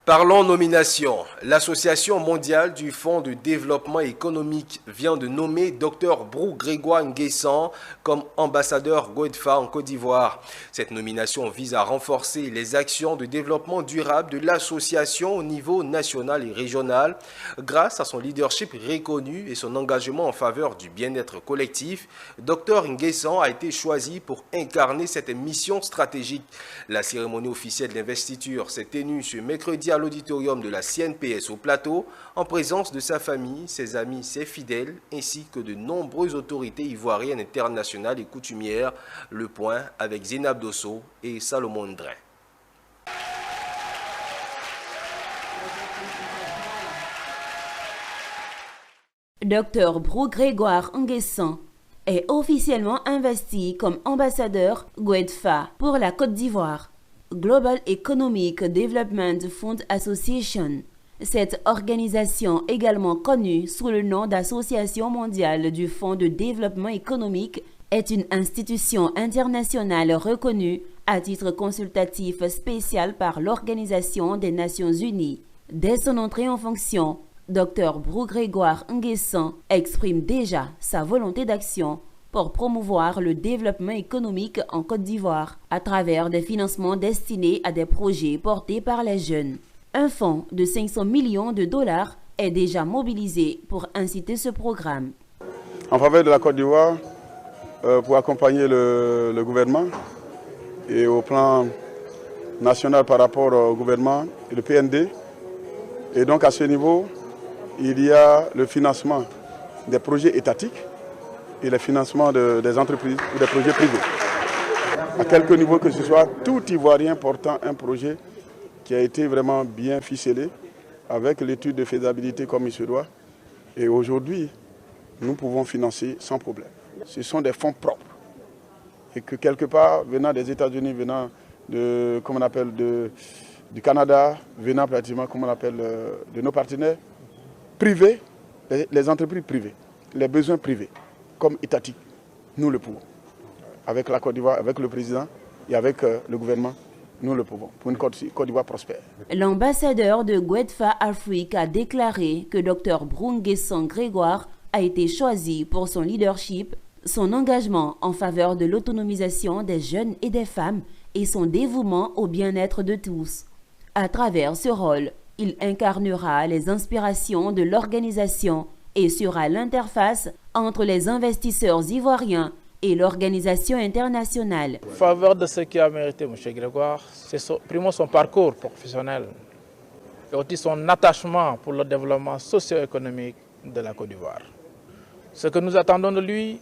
Parlons nomination. L'Association mondiale du Fonds de développement économique vient de nommer Dr Brou Grégoire Nguessan comme ambassadeur GOEDFA en Côte d'Ivoire. Cette nomination vise à renforcer les actions de développement durable de l'association au niveau national et régional. Grâce à son leadership reconnu et son engagement en faveur du bien-être collectif, Dr Nguessan a été choisi pour incarner cette mission stratégique. La cérémonie officielle d'investiture s'est tenue ce mercredi à l'auditorium de la CNPS au Plateau, en présence de sa famille, ses amis, ses fidèles, ainsi que de nombreuses autorités ivoiriennes, internationales et coutumières. Le point avec Zénab Dosso et Salomon Ndrin. Dr Brou Grégoire Nguessan est officiellement investi comme ambassadeur GOEDFA pour la Côte d'Ivoire. Global Economic Development Fund Association. Cette organisation, également connue sous le nom d'Association mondiale du Fonds de développement économique, est une institution internationale reconnue à titre consultatif spécial par l'Organisation des Nations Unies. Dès son entrée en fonction, Dr Brou Grégoire Nguessan exprime déjà sa volonté d'action pour promouvoir le développement économique en Côte d'Ivoire à travers des financements destinés à des projets portés par les jeunes. Un fonds de 500 millions de dollars est déjà mobilisé pour inciter ce programme. En faveur de la Côte d'Ivoire, pour accompagner le gouvernement et au plan national par rapport au gouvernement et le PND. Et donc à ce niveau, il y a le financement des projets étatiques et le financement des entreprises ou des projets privés. À quelque niveau que ce soit, tout Ivoirien portant un projet qui a été vraiment bien ficelé avec l'étude de faisabilité comme il se doit. Et aujourd'hui, nous pouvons financer sans problème. Ce sont des fonds propres. Et que quelque part, venant des États-Unis, venant de, comme on appelle, du Canada, venant pratiquement, comme on appelle, de nos partenaires privés, les entreprises privées, les besoins privés, comme étatique, nous le pouvons. Avec la Côte d'Ivoire, avec le président et avec le gouvernement, nous le pouvons, pour une Côte d'Ivoire prospère. L'ambassadeur de GOEDFA Afrique a déclaré que Dr Brou Nguessan Grégoire a été choisi pour son leadership, son engagement en faveur de l'autonomisation des jeunes et des femmes et son dévouement au bien-être de tous. À travers ce rôle, il incarnera les inspirations de l'organisation et sera l'interface entre les investisseurs ivoiriens et l'organisation internationale. En faveur de ce qui a mérité M. Grégoire, c'est primo son parcours professionnel et aussi son attachement pour le développement socio-économique de la Côte d'Ivoire. Ce que nous attendons de lui,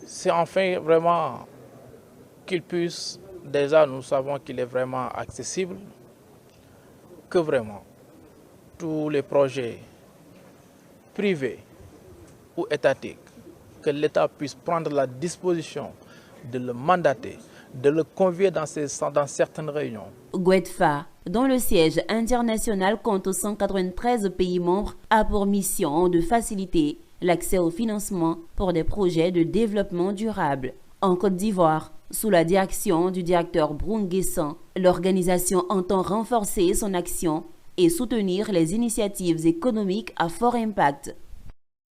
c'est enfin vraiment qu'il puisse, déjà nous savons qu'il est vraiment accessible, que vraiment tous les projets privés ou étatiques, que l'État puisse prendre la disposition de le mandater, de le convier dans certaines réunions. GOEDFA, dont le siège international compte 193 pays membres, a pour mission de faciliter l'accès au financement pour des projets de développement durable. En Côte d'Ivoire, sous la direction du directeur Brou Nguessan, l'organisation entend renforcer son action et soutenir les initiatives économiques à fort impact.